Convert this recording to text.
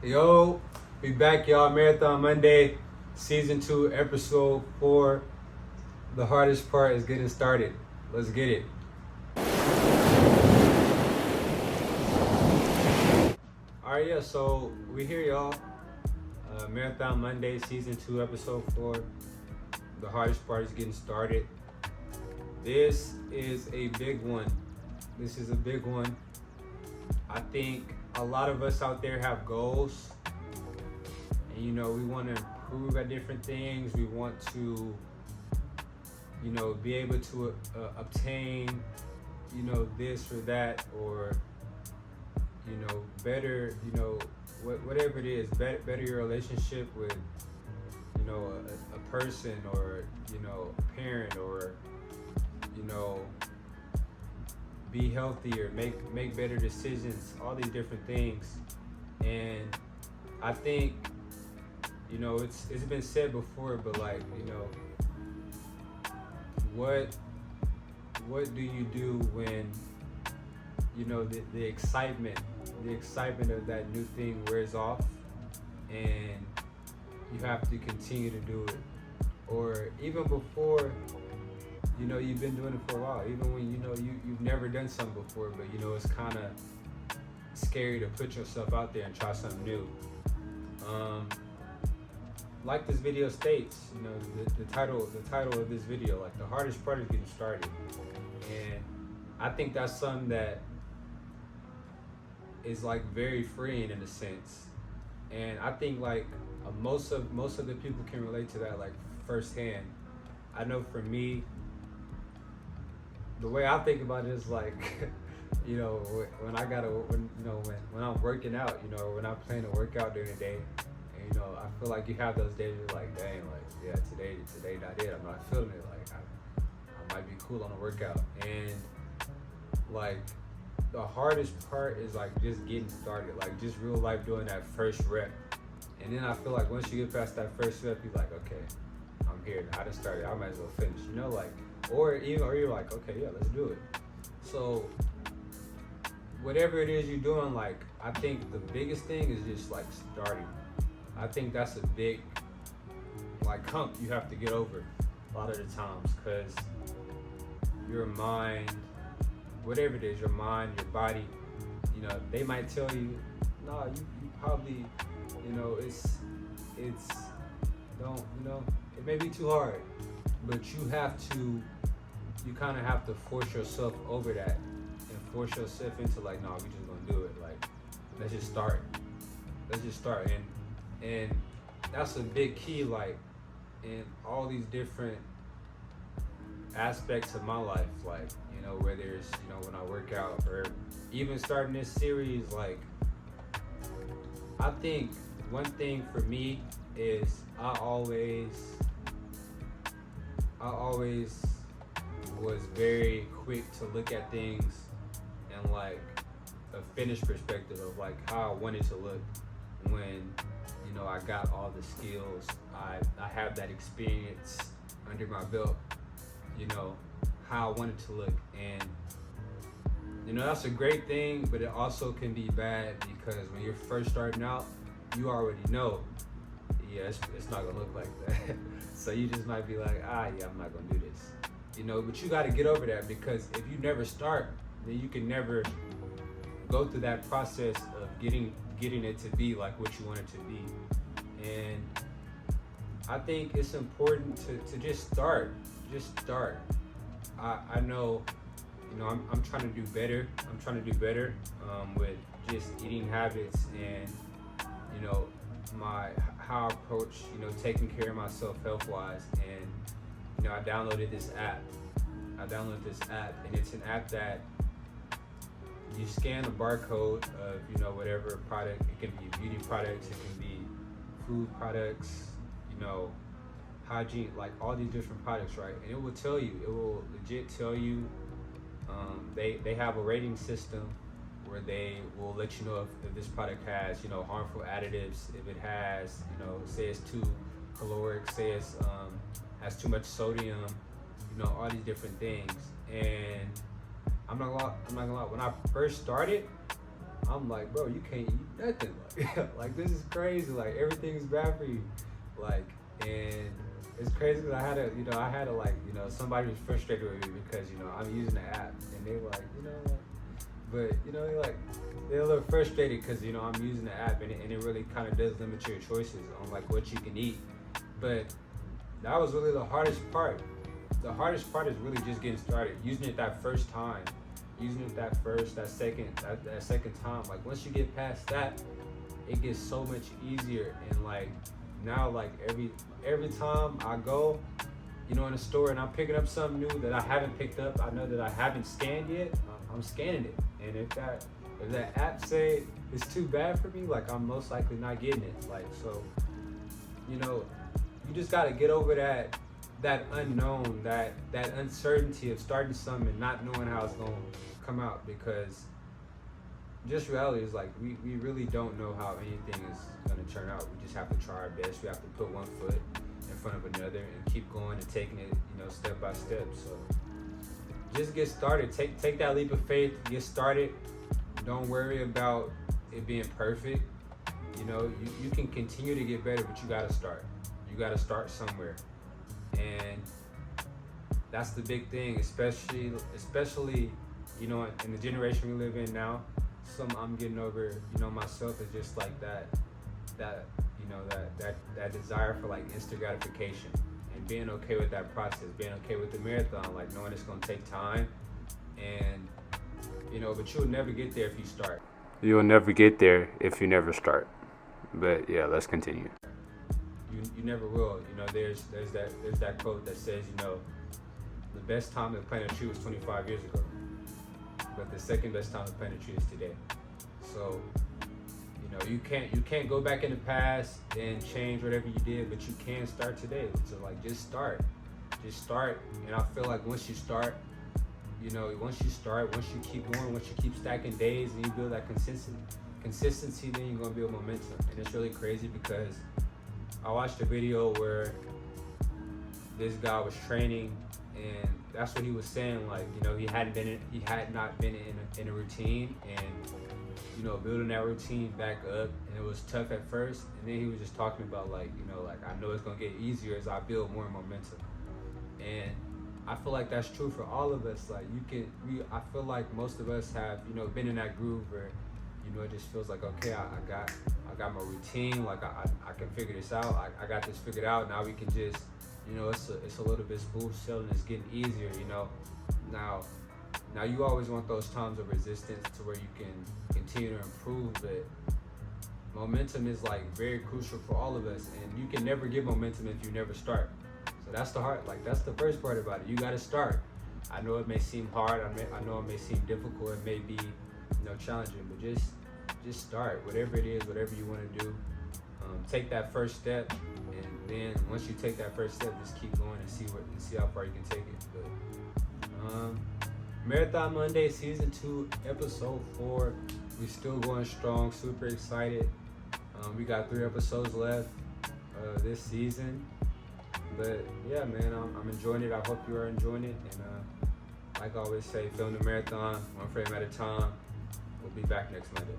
Yo, we back, y'all. Marathon Monday, season 2, episode 4. The hardest part is getting started. Let's get it. Alright, yeah, so we here, y'all. Marathon Monday, season 2, episode 4. The hardest part is getting started. This is a big one. I think a lot of us out there have goals, and we want to improve at different things. We want to be able to obtain this or that, or better, whatever it is, better your relationship with a person, or a parent, or be healthier, make better decisions, all these different things. And I think it's been said before, but what do you do when the excitement of that new thing wears off, and you have to continue to do it? Or even before you've been doing it for a while, even when you've never done something before, but it's kind of scary to put yourself out there and try something new. Like this video states, the title of this video, like, the hardest part is getting started. And I think that's something that is very freeing in a sense. And I think most of the people can relate to that firsthand. I know for me, the way I think about it is when I'm working out, when I'm planning to work out during the day, and I feel like you have those days you're like, dang, yeah, today not it. I'm not feeling it. I might be cool on a workout. And the hardest part is just getting started, just real life doing that first rep. And then I feel like once you get past that first rep, you're like, okay, I'm here. I just started. I might as well finish. Or you're like, okay, yeah, let's do it. So whatever it is you're doing, I think the biggest thing is just starting. I think that's a big hump you have to get over a lot of the times, because your mind, whatever it is, your mind, your body, they might tell you, no, you probably, it's don't, it may be too hard, but you kind of have to force yourself over that, and force yourself into no, we just gonna do it. Let's just start. And that's a big key, in all these different aspects of my life, whether it's when I work out, or even starting this series. I think one thing for me is I always was very quick to look at things and a finished perspective of how I wanted to look when I got all the skills, I have that experience under my belt, how I wanted to look. And that's a great thing, but it also can be bad, because when you're first starting out, you already know, yeah, it's not gonna look like that. So you just might be like, yeah, I'm not gonna do this, but you got to get over that, because if you never start, then you can never go through that process of getting it to be what you want it to be. And I think it's important to just start. I know, I'm trying to do better. With just eating habits, and how I approach taking care of myself health wise. And I downloaded this app, and it's an app that you scan a barcode of whatever product. It can be beauty products, it can be food products, hygiene, all these different products, right? And it will legit tell you. They have a rating system where they will let you know if this product has harmful additives, if it has say it's too caloric, say it's has too much sodium, all these different things. And I'm not gonna lie, when I first started, I'm like, bro, you can't eat nothing. Like, like this is crazy. Like everything's bad for you. Like, and it's crazy because I had to like, somebody was frustrated with me because, I'm using the app and they were like, but they're a little frustrated because, I'm using the app and it really kind of does limit your choices on like what you can eat. But that was really the hardest part. The hardest part is really just getting started, using it that first time, using it that second time. Like once you get past that, it gets so much easier. And like now, like every time I go, in a store and I'm picking up something new that I haven't picked up, I know that I haven't scanned yet, I'm scanning it. And if that app say it's too bad for me, like I'm most likely not getting it. Like, so, you just gotta get over that unknown, that uncertainty of starting something and not knowing how it's gonna come out, because just reality is like we really don't know how anything is gonna turn out. We just have to try our best. We have to put one foot in front of another and keep going and taking it, step by step. So just get started. Take that leap of faith. Get started. Don't worry about it being perfect. You can continue to get better, but you gotta start. You gotta start somewhere, and that's the big thing, especially in the generation we live in now. Something I'm getting over, myself, is just like that desire for like instant gratification, and being okay with that process, being okay with the marathon, like knowing it's gonna take time, and but you'll never get there if you start. You'll never get there if you never start. But yeah, let's continue. You never will. There's that quote that says, the best time to plant a tree was 25 years ago, but the second best time to plant a tree is today. So, you can't go back in the past and change whatever you did, but you can start today. So like, just start. And I feel like once you start, once you keep going, once you keep stacking days and you build that consistency, then you're gonna build momentum. And it's really crazy because I watched a video where this guy was training, and that's what he was saying. Like, he had not been in a routine, and building that routine back up, and it was tough at first. And then he was just talking about like, I know it's gonna get easier as I build more momentum. And I feel like that's true for all of us. Like I feel like most of us have, been in that groove where, it just feels like, okay, I got my routine. Like I can figure this out. I got this figured out. Now we can just, it's a little bit smooth sailing. It's getting easier, Now you always want those times of resistance to where you can continue to improve, but momentum is like very crucial for all of us, and you can never get momentum if you never start. So that's that's the first part about it. You got to start. I know it may seem hard. I know it may seem difficult. It may be, challenging, but just start. Whatever it is, whatever you want to do, take that first step, and then once you take that first step, just keep going and see how far you can take it. But Marathon Monday Season 2, Episode 4. We still going strong. Super excited. We got 3 episodes left this season. But yeah, man, I'm enjoying it. I hope you are enjoying it. And like I always say, film the marathon, one frame at a time. We'll be back next Monday.